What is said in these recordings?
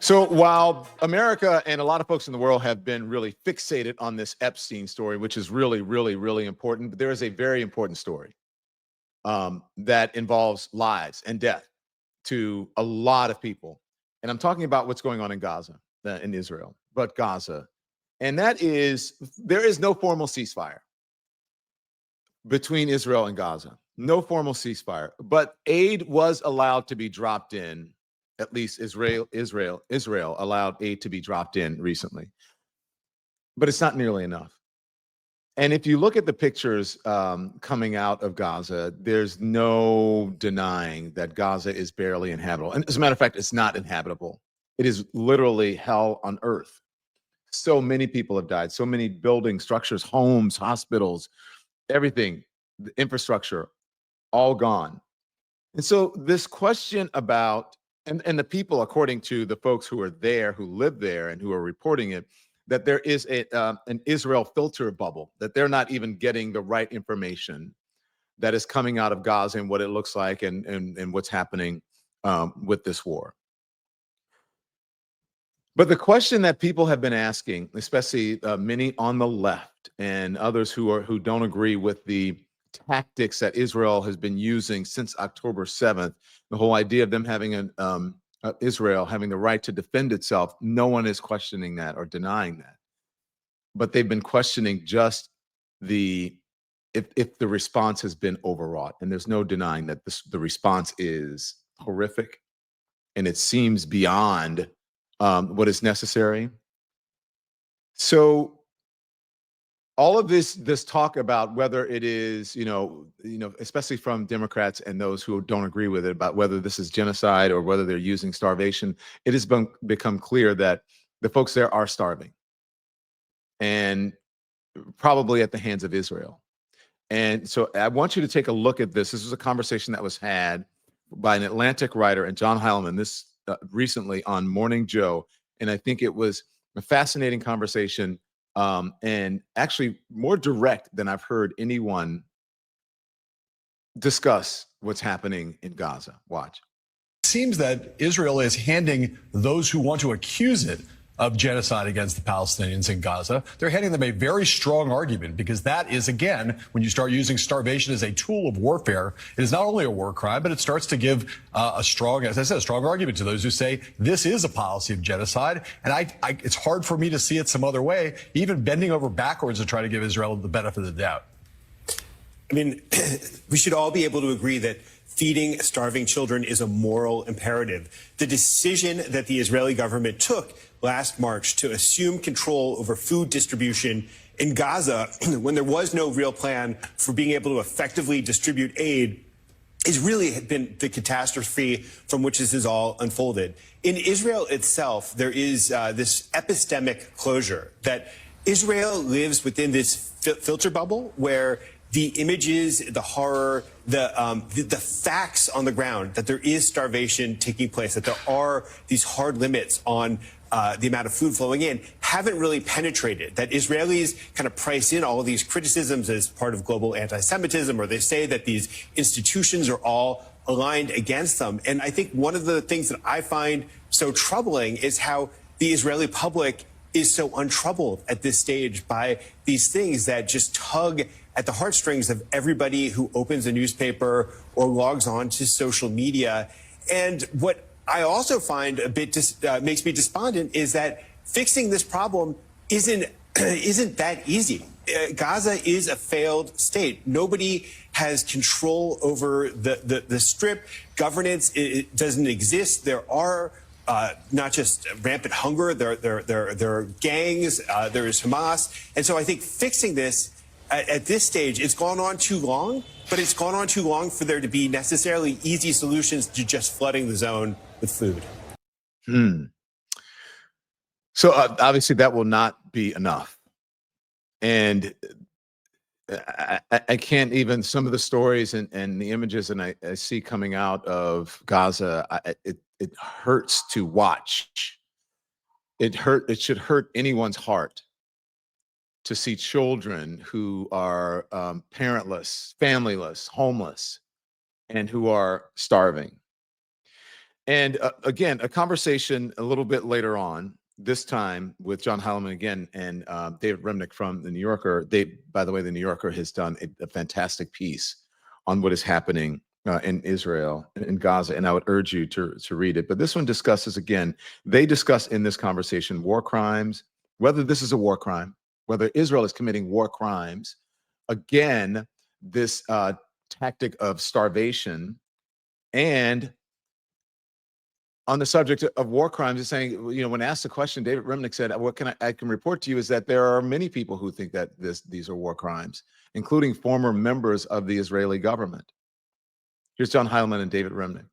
So while America and a lot of folks in the world have been really fixated on this Epstein story, which is really, really, really important, but there is a very important story that involves lives and death to a lot of people. And I'm talking about what's going on in Gaza, in Israel, but Gaza. And that is, there is no formal ceasefire between Israel and Gaza. No formal ceasefire, but aid was allowed to be dropped in. At least Israel allowed aid to be dropped in recently, but it's not nearly enough. And if you look at the pictures coming out of Gaza, there's no denying that Gaza is barely inhabitable. And as a matter of fact, it's not inhabitable. It is literally hell on earth. So many people have died. So many buildings, structures, homes, hospitals, everything, the infrastructure, all gone. And so this question about, and the people, according to the folks who are there, who live there and who are reporting it, that there is an Israel filter bubble, that they're not even getting the right information that is coming out of Gaza and what it looks like and what's happening with this war. But the question that people have been asking, especially many on the left and others who don't agree with the tactics that Israel has been using since October 7th, the whole idea of them having Israel having the right to defend itself, no one is questioning that or denying that. But they've been questioning just if the response has been overwrought. And there's no denying that the response is horrific and it seems beyond what is necessary. So all of this talk about whether it is, especially from Democrats and those who don't agree with it, about whether this is genocide or whether they're using starvation, it has become clear that the folks there are starving, and probably at the hands of Israel. And so I want you to take a look at this. This was a conversation that was had by an Atlantic writer and John Heilemann this recently on Morning Joe, and I think it was a fascinating conversation. And actually more direct than I've heard anyone discuss what's happening in Gaza. Watch. It seems that Israel is handing those who want to accuse it of genocide against the Palestinians in Gaza, they're handing them a very strong argument, because that is, again, when you start using starvation as a tool of warfare, it is not only a war crime, but it starts to give a strong, as I said, a strong argument to those who say this is a policy of genocide. And it's hard for me to see it some other way, even bending over backwards to try to give Israel the benefit of the doubt. I mean, we should all be able to agree that feeding starving children is a moral imperative. The decision that the Israeli government took last March to assume control over food distribution in Gaza when there was no real plan for being able to effectively distribute aid has really been the catastrophe from which this has all unfolded. In Israel itself, there is this epistemic closure that Israel lives within this filter bubble where the images, the horror, the facts on the ground that there is starvation taking place, that there are these hard limits on the amount of food flowing in, haven't really penetrated. That Israelis kind of price in all of these criticisms as part of global anti-Semitism, or they say that these institutions are all aligned against them. And I think one of the things that I find so troubling is how the Israeli public is so untroubled at this stage by these things that just tug at the heartstrings of everybody who opens a newspaper or logs on to social media. And what I also find a bit makes me despondent is that fixing this problem isn't that easy. Gaza is a failed state. Nobody has control over the strip. Governance it doesn't exist. There are not just rampant hunger. There are gangs. There is Hamas, and so I think fixing this at this stage, it's gone on too long. But it's gone on too long for there to be necessarily easy solutions to just flooding the zone with food. So obviously that will not be enough. And I can't even, some of the stories and the images and I see coming out of Gaza, it hurts to watch. It should hurt anyone's heart to see children who are parentless, familyless, homeless, and who are starving. And again, a conversation a little bit later on, this time with John Heilemann again and David Remnick from the New Yorker. By the way, the New Yorker has done a fantastic piece on what is happening in Israel, in Gaza, and I would urge you to read it. But this one discusses, again, they discuss in this conversation war crimes, whether this is a war crime, whether Israel is committing war crimes. Again, this tactic of starvation, and on the subject of war crimes, is saying, when asked the question, David Remnick said, what I can report to you is that there are many people who think that these are war crimes, including former members of the Israeli government. Here's John Heilemann and David Remnick.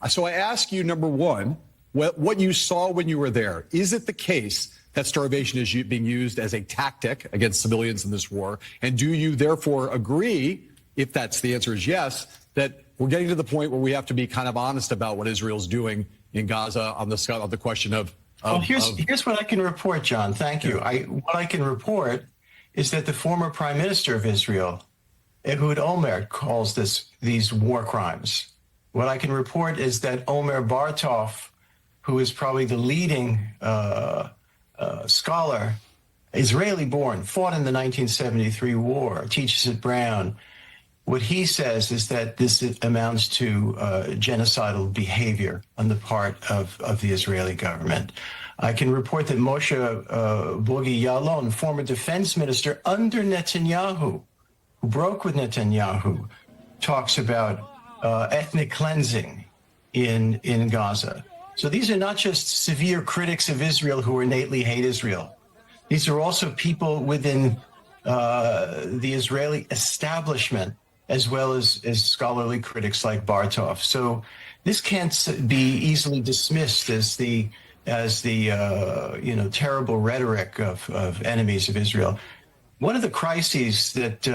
So I ask you, number one, what you saw when you were there. Is it the case that starvation is being used as a tactic against civilians in this war? And do you therefore agree, if that's the answer is yes, that we're getting to the point where we have to be kind of honest about what Israel's doing in Gaza on the question of here's what I can report, John. Thank you. What I can report is that the former prime minister of Israel, Ehud Olmert, calls these war crimes. What I can report is that Omer Bartov, who is probably the leading scholar, Israeli-born, fought in the 1973 war, teaches at Brown. What he says is that this amounts to genocidal behavior on the part of the Israeli government. I can report that Moshe Bogi Ya'alon, former defense minister under Netanyahu, who broke with Netanyahu, talks about ethnic cleansing in Gaza. So these are not just severe critics of Israel who innately hate Israel. These are also people within the Israeli establishment, as well as scholarly critics like Bartov. So this can't be easily dismissed as the terrible rhetoric of enemies of Israel. One of the crises that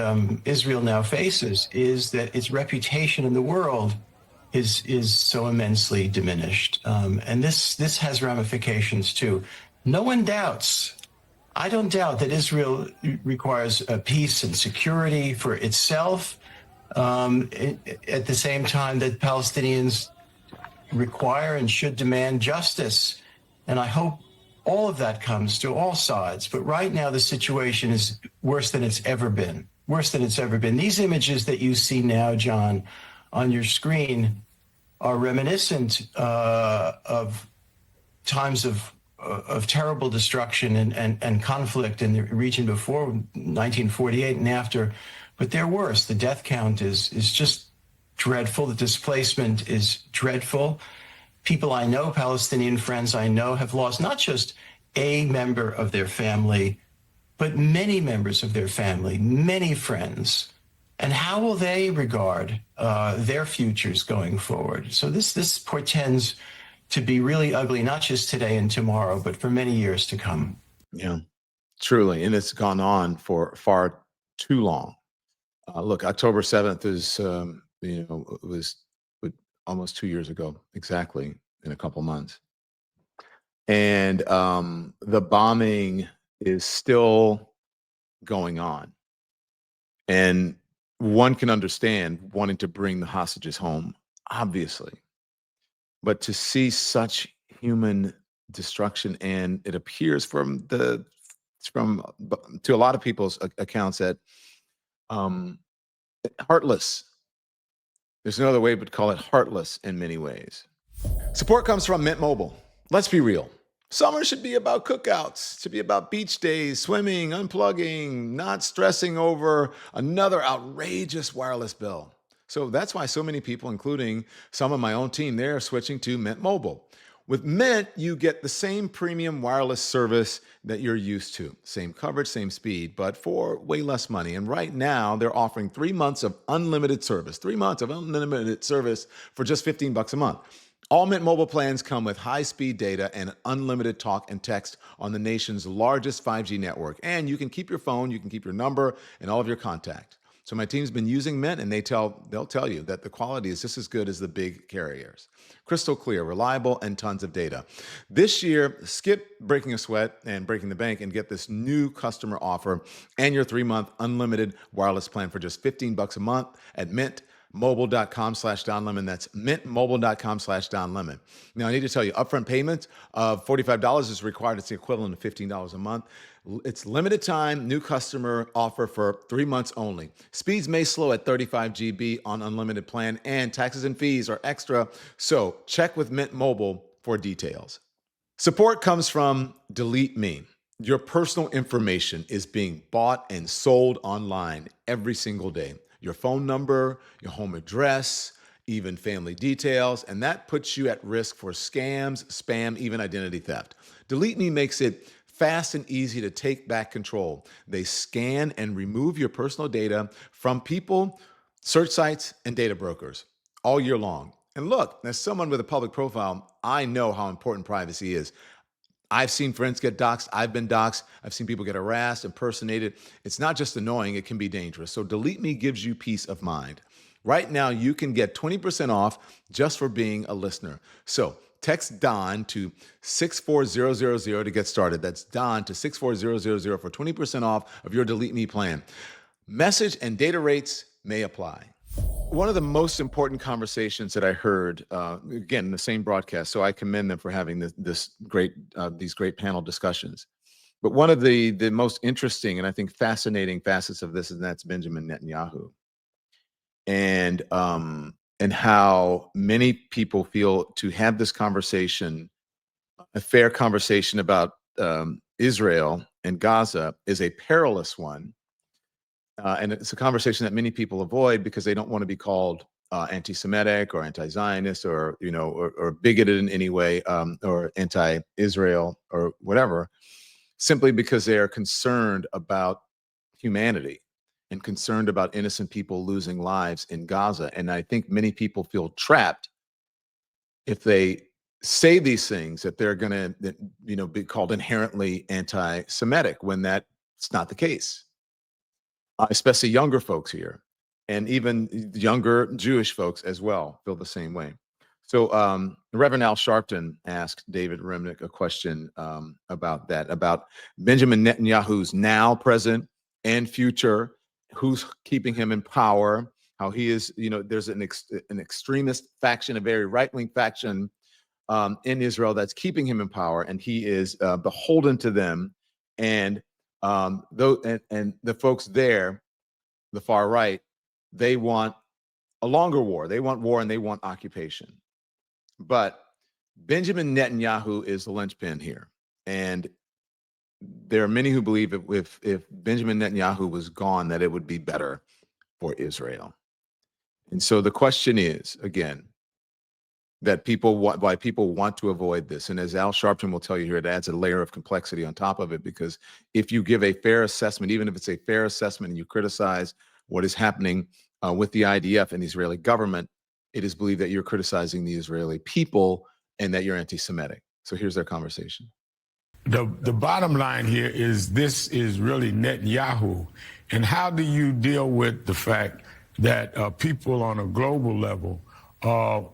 Israel now faces is that its reputation in the world is so immensely diminished, and this has ramifications too. No one doubts. I don't doubt that Israel requires peace and security for itself. At the same time that Palestinians require and should demand justice. And I hope all of that comes to all sides. But right now, the situation is worse than it's ever been, worse than it's ever been. These images that you see now, John, on your screen are reminiscent of times of terrible destruction and conflict in the region before 1948 and after. But they're worse. The death count is just dreadful. The displacement is dreadful. People I know, Palestinian friends I know, have lost not just a member of their family, but many members of their family, many friends. And how will they regard their futures going forward? So this portends to be really ugly, not just today and tomorrow, but for many years to come. Yeah, truly. And it's gone on for far too long. Look, October 7th is, was almost 2 years ago, exactly, in a couple months. And the bombing is still going on. And one can understand wanting to bring the hostages home, obviously. But to see such human destruction, and it appears to a lot of people's accounts that heartless. There's no other way but to call it heartless in many ways. Support comes from Mint Mobile. Let's be real. Summer should be about cookouts, should be about beach days, swimming, unplugging, not stressing over another outrageous wireless bill. So that's why so many people, including some of my own team, they're switching to Mint Mobile. With Mint, you get the same premium wireless service that you're used to. Same coverage, same speed, but for way less money. And right now, they're offering 3 months of unlimited service. 3 months of unlimited service for just $15 a month. All Mint Mobile plans come with high-speed data and unlimited talk and text on the nation's largest 5G network. And you can keep your phone, you can keep your number, and all of your contact. So my team's been using Mint, and they'll tell you that the quality is just as good as the big carriers. Crystal clear, reliable, and tons of data. This year, skip breaking a sweat and breaking the bank and get this new customer offer and your 3-month unlimited wireless plan for just $15 a month at Mint. mintmobile.com/Don Lemon. That's mintmobile.com/Don Lemon. Now, I need to tell you, upfront payment of $45 is required. It's the equivalent of $15 a month. It's limited time, new customer offer for 3 months only. Speeds may slow at 35 GB on unlimited plan, and taxes and fees are extra. So check with Mint Mobile for details. Support comes from Delete Me. Your personal information is being bought and sold online every single day. Your phone number, your home address, even family details, and that puts you at risk for scams, spam, even identity theft. Delete Me makes it fast and easy to take back control. They scan and remove your personal data from people, search sites, and data brokers all year long. And look, as someone with a public profile, I know how important privacy is. I've seen friends get doxxed. I've been doxxed. I've seen people get harassed, impersonated. It's not just annoying, it can be dangerous. So Delete Me gives you peace of mind. Right now, you can get 20% off just for being a listener. So text Don to 64000 to get started. That's Don to 64000 for 20% off of your Delete Me plan. Message and data rates may apply. One of the most important conversations that I heard, again, in the same broadcast, so I commend them for having these great panel discussions. But one of the most interesting and I think fascinating facets of this, and that's Benjamin Netanyahu, and how many people feel to have this conversation, a fair conversation about Israel and Gaza, is a perilous one. And it's a conversation that many people avoid because they don't want to be called anti-Semitic or anti-Zionist or bigoted in any way, or anti-Israel or whatever, simply because they are concerned about humanity and concerned about innocent people losing lives in Gaza. And I think many people feel trapped if they say these things, that they're going to be called inherently anti-Semitic, when that's not the case. Especially younger folks here, and even younger Jewish folks as well feel the same way. So Reverend Al Sharpton asked David Remnick a question about that, about Benjamin Netanyahu's now present and future, who's keeping him in power, how he is, there's an extremist faction, a very right-wing faction in Israel that's keeping him in power, and he is beholden to them. And the folks there, the far right, they want a longer war. They want war and they want occupation. But Benjamin Netanyahu is the linchpin here. And there are many who believe if Benjamin Netanyahu was gone, that it would be better for Israel. And so the question is, again, that why people want to avoid this. And as Al Sharpton will tell you here, it adds a layer of complexity on top of it, because if you give a fair assessment, even if it's a fair assessment, and you criticize what is happening with the IDF and the Israeli government, it is believed that you're criticizing the Israeli people and that you're anti-Semitic. So here's their conversation. The bottom line here is this is really Netanyahu. And how do you deal with the fact that people on a global level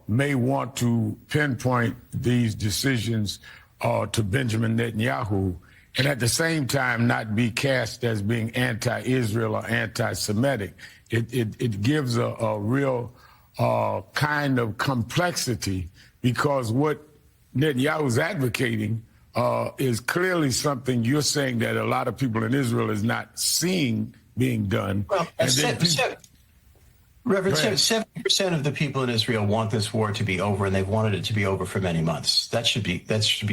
may want to pinpoint these decisions to Benjamin Netanyahu, and at the same time not be cast as being anti-Israel or anti-Semitic? It gives a real kind of complexity, because what Netanyahu's advocating is clearly something you're saying that a lot of people in Israel is not seeing being done. Well, Reverend, 70% of the people in Israel want this war to be over, and they've wanted it to be over for many months. That should be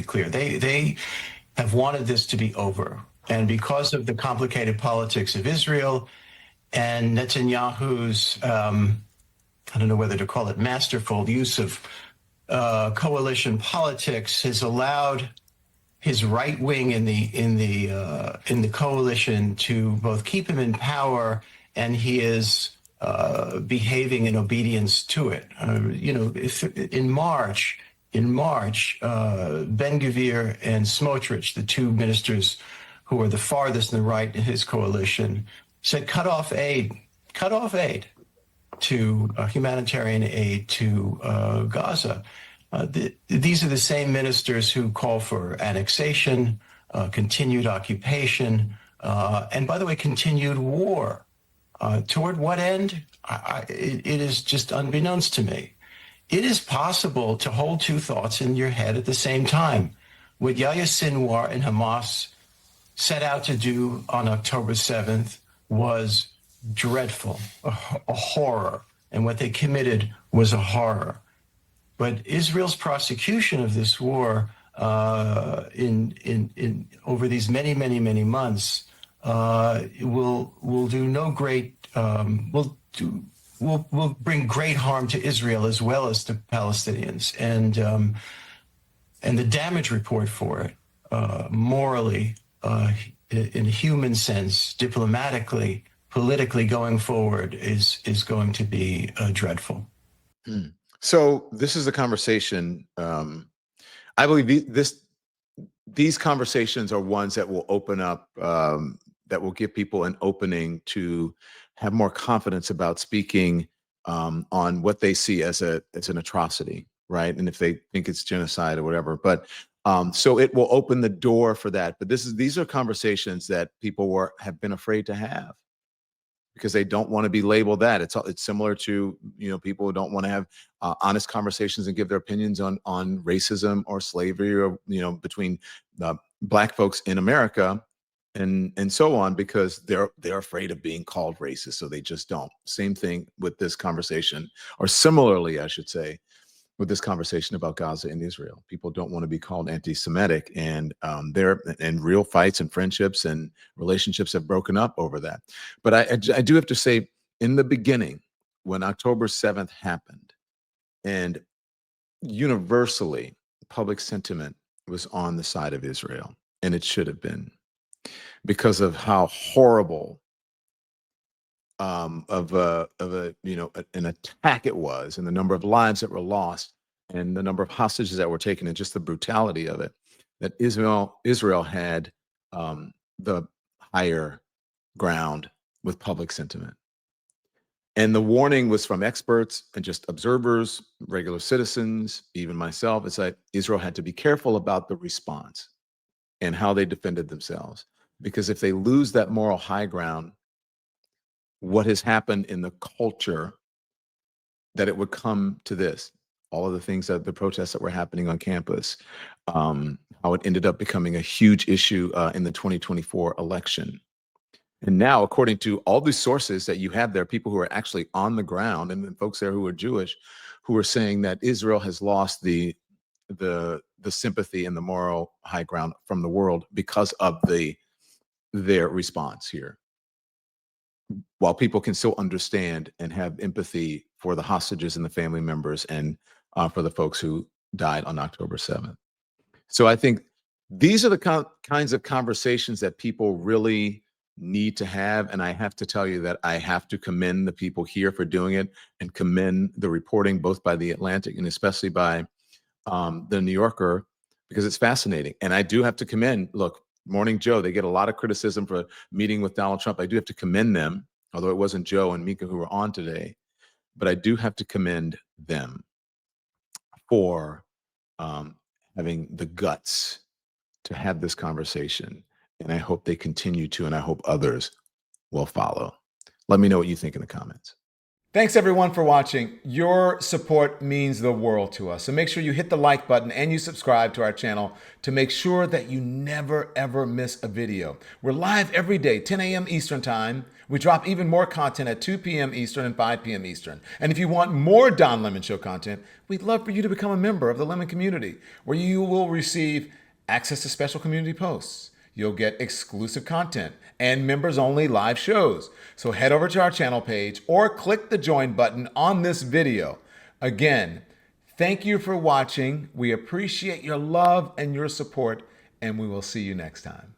clear. They have wanted this to be over, and because of the complicated politics of Israel and Netanyahu's, I don't know whether to call it masterful use of coalition politics, has allowed his right wing in the coalition to both keep him in power, and he is behaving in obedience to it. If in March, Ben-Gvir and Smotrich, the two ministers who are the farthest and the right in his coalition, said cut off aid to humanitarian aid to Gaza. These are the same ministers who call for annexation, continued occupation, and by the way, continued war. Toward what end? it is just unbeknownst to me. It is possible to hold two thoughts in your head at the same time. What Yahya Sinwar and Hamas set out to do on October 7th was dreadful, a horror. And what they committed was a horror. But Israel's prosecution of this war in over these many months will do no great will bring great harm to Israel as well as to Palestinians, and the damage report for it, morally, in a human sense, diplomatically, politically, going forward, is going to be dreadful. So this is a conversation. I believe these conversations are ones that will open up, that will give people an opening to have more confidence about speaking on what they see as an atrocity, right? And if they think it's genocide or whatever, but so it will open the door for that. But these are conversations that people have been afraid to have, because they don't want to be labeled that. It's similar to, people who don't want to have honest conversations and give their opinions on racism or slavery, or between Black folks in America and so on, because they're afraid of being called racist, so they just don't. Same thing with this conversation, or similarly, I should say, with this conversation about Gaza and Israel. People don't want to be called anti-Semitic, and real fights and friendships and relationships have broken up over that. But I do have to say, in the beginning, when October 7th happened, and universally public sentiment was on the side of Israel, and it should have been, because of how horrible an attack it was, and the number of lives that were lost, and the number of hostages that were taken, and just the brutality of it, that Israel had the higher ground with public sentiment. And the warning was from experts and just observers, regular citizens, even myself. It's like Israel had to be careful about the response and how they defended themselves, because if they lose that moral high ground, what has happened in the culture, that it would come to this, all of the things, that the protests that were happening on campus, how it ended up becoming a huge issue in the 2024 election. And now, according to all these sources that you have there, people who are actually on the ground, and then folks there who are Jewish, who are saying that Israel has lost the sympathy and the moral high ground from the world because of their response here. While people can still understand and have empathy for the hostages and the family members, and for the folks who died on October 7th. So I think these are the kinds of conversations that people really need to have. And I have to tell you that I have to commend the people here for doing it, and commend the reporting, both by The Atlantic and especially by the New Yorker, because it's fascinating. And I do have to commend, look, Morning Joe, they get a lot of criticism for meeting with Donald Trump. I do have to commend them, although it wasn't Joe and Mika who were on today, but I do have to commend them for having the guts to have this conversation. And I hope they continue to, and I hope others will follow. Let me know what you think in the comments. Thanks everyone for watching. Your support means the world to us. So make sure you hit the like button and you subscribe to our channel to make sure that you never ever miss a video. We're live every day, 10 a.m. Eastern time. We drop even more content at 2 p.m. Eastern and 5 p.m. Eastern. And if you want more Don Lemon Show content, we'd love for you to become a member of the Lemon community, where you will receive access to special community posts. You'll get exclusive content and members-only live shows. So head over to our channel page or click the join button on this video. Again, thank you for watching. We appreciate your love and your support, and we will see you next time.